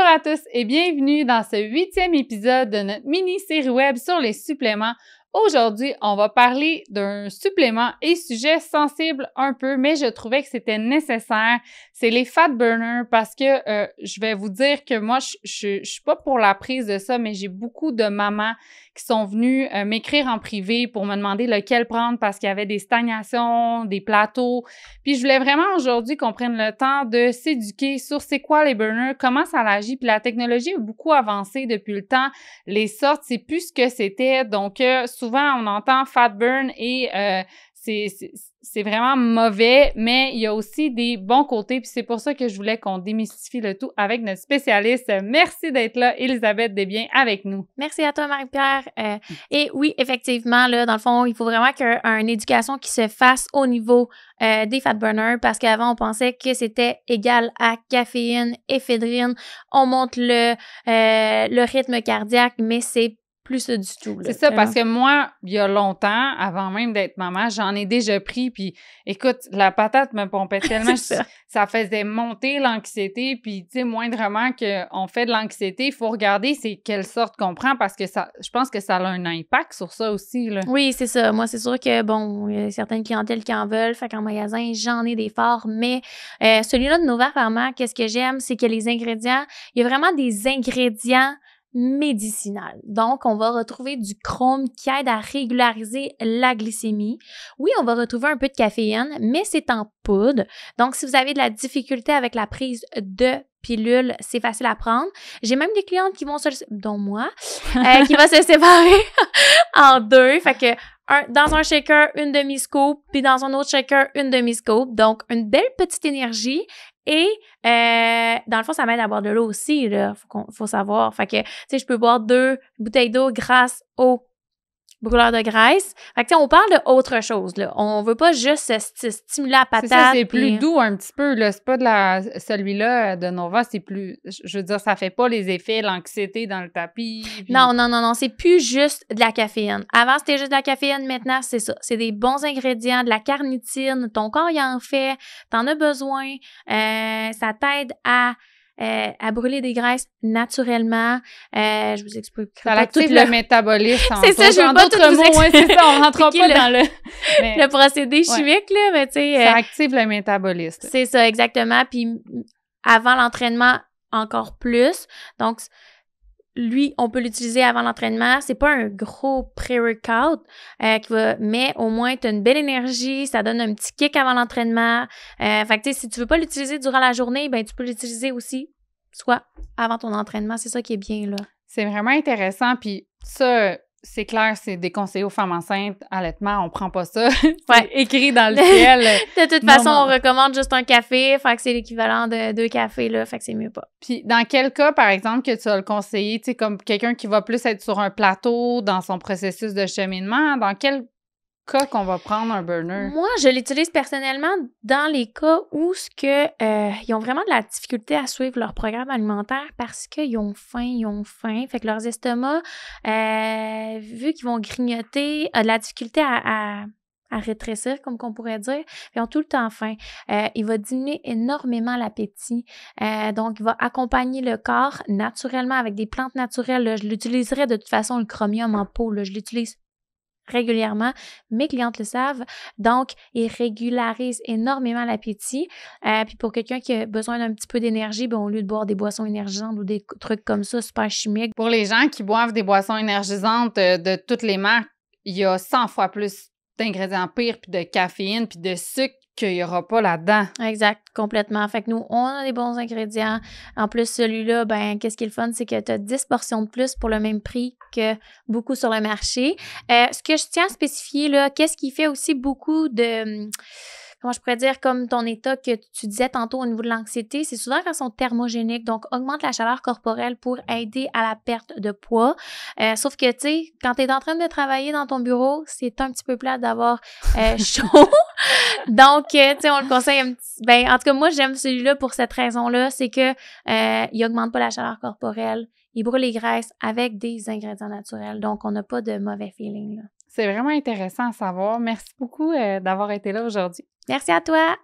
à tous et bienvenue dans ce 8e épisode de notre mini-série web sur les suppléments. Aujourd'hui, on va parler d'un supplément et sujet sensible un peu, mais je trouvais que c'était nécessaire. C'est les fat burners parce que je vais vous dire que moi, je suis pas pour la prise de ça, mais j'ai beaucoup de mamans qui sont venues m'écrire en privé pour me demander lequel prendre parce qu'il y avait des stagnations, des plateaux. Puis je voulais vraiment aujourd'hui qu'on prenne le temps de s'éduquer sur c'est quoi les burners, comment ça agit. Puis la technologie a beaucoup avancé depuis le temps. Les sortes, c'est plus ce que c'était. Donc, souvent, on entend fat burn et c'est vraiment mauvais, mais il y a aussi des bons côtés, puis c'est pour ça que je voulais qu'on démystifie le tout avec notre spécialiste. Merci d'être là, Elisabeth Desbiens, avec nous. Merci à toi, Marie-Pierre. Et oui, effectivement, là, dans le fond, il faut vraiment qu'une éducation qui se fasse au niveau des fat burners, parce qu'avant, on pensait que c'était égal à caféine, éphédrine, on monte le rythme cardiaque, mais c'est plus ça du tout. C'est ça, parce que moi, il y a longtemps, avant même d'être maman, j'en ai déjà pris, puis écoute, la patate me pompait tellement, ça faisait monter l'anxiété, puis tu sais, moindrement qu'on fait de l'anxiété, il faut regarder c'est quelle sorte qu'on prend, parce que ça, je pense que ça a un impact sur ça aussi, là. Oui, c'est ça. Moi, c'est sûr que, bon, il y a certaines clientèles qui en veulent, fait qu'en magasin, j'en ai des forts, mais celui-là de Nova Pharma, qu'est-ce que j'aime, c'est que les ingrédients, il y a vraiment des ingrédients médicinal. Donc, on va retrouver du chrome qui aide à régulariser la glycémie. Oui, on va retrouver un peu de caféine, mais c'est en poudre. Donc, si vous avez de la difficulté avec la prise de pilule, c'est facile à prendre. J'ai même des clientes qui vont dont moi, qui va se séparer en deux. Fait que dans un shaker, une demi-scoop, puis dans un autre shaker, une demi-scoop. Donc, une belle petite énergie. Et, dans le fond, ça m'aide à boire de l'eau aussi, là. Faut savoir. Fait que, tu sais, je peux boire 2 bouteilles d'eau grâce au brûleur de graisse. Fait que, tu sais, on parle d'autre chose, là. On veut pas juste stimuler la patate. C'est ça, c'est plus doux un petit peu, là. C'est pas celui-là de Nova, c'est plus, je veux dire, ça fait pas les effets, l'anxiété dans le tapis. Puis... Non, c'est plus juste de la caféine. Avant, c'était juste de la caféine. Maintenant, c'est ça. C'est des bons ingrédients, de la carnitine. Ton corps, il en fait. T'en as besoin. Ça t'aide à brûler des graisses naturellement. Je vous explique. Ça active le métabolisme. C'est ça, je veux pas tout vous expliquer. Ouais, c'est ça, on rentrera pas dans le procédé chimique, là, mais tu sais. Ça active le métabolisme. C'est ça, exactement. Puis avant l'entraînement, encore plus. Donc, lui, on peut l'utiliser avant l'entraînement. C'est pas un gros pré-workout mais au moins, tu as une belle énergie, ça donne un petit kick avant l'entraînement. Fait que, tu sais, si tu veux pas l'utiliser durant la journée, ben tu peux l'utiliser aussi, soit avant ton entraînement. C'est ça qui est bien, là. C'est vraiment intéressant. Puis ça, c'est clair, c'est déconseillé aux femmes enceintes. Allaitement, on prend pas ça. Ouais. Écrit dans le ciel. De toute façon, on recommande juste un café. Fait que c'est l'équivalent de 2 cafés, là. Fait que c'est mieux pas. Puis dans quel cas, par exemple, que tu vas le conseiller, tu sais, comme quelqu'un qui va plus être sur un plateau dans son processus de cheminement, dans quel cas qu'on va prendre un burner? Moi, je l'utilise personnellement dans les cas où ils ont vraiment de la difficulté à suivre leur programme alimentaire parce qu'ils ont faim. Fait que leurs estomacs, vu qu'ils vont grignoter, ont de la difficulté à rétrécir, comme qu'on pourrait dire. Ils ont tout le temps faim. Il va diminuer énormément l'appétit. Donc, il va accompagner le corps naturellement avec des plantes naturelles. Là. Je l'utiliserais de toute façon, le chromium en pot. Là. Je l'utilise régulièrement. Mes clientes le savent. Donc, il régularise énormément l'appétit. Puis pour quelqu'un qui a besoin d'un petit peu d'énergie, ben, au lieu de boire des boissons énergisantes ou des trucs comme ça, super chimiques. Pour les gens qui boivent des boissons énergisantes de toutes les marques, il y a 100 fois plus d'ingrédients pires, puis de caféine, puis de sucre qu'il n'y aura pas là-dedans. Exact, complètement. Fait que nous, on a des bons ingrédients. En plus, celui-là, ben, qu'est-ce qui est le fun, c'est que tu as 10 portions de plus pour le même prix que beaucoup sur le marché. Ce que je tiens à spécifier, là, qu'est-ce qui fait aussi beaucoup de... Comment je pourrais dire, comme ton état que tu disais tantôt au niveau de l'anxiété, c'est souvent quand ils sont thermogéniques, donc augmente la chaleur corporelle pour aider à la perte de poids. Sauf que, tu sais, quand tu es en train de travailler dans ton bureau, c'est un petit peu plate d'avoir chaud. Donc, tu sais, on le conseille un petit... Ben, en tout cas, moi, j'aime celui-là pour cette raison-là, c'est que il augmente pas la chaleur corporelle, il brûle les graisses avec des ingrédients naturels. Donc, on n'a pas de mauvais feeling, là. C'est vraiment intéressant à savoir. Merci beaucoup d'avoir été là aujourd'hui. Merci à toi!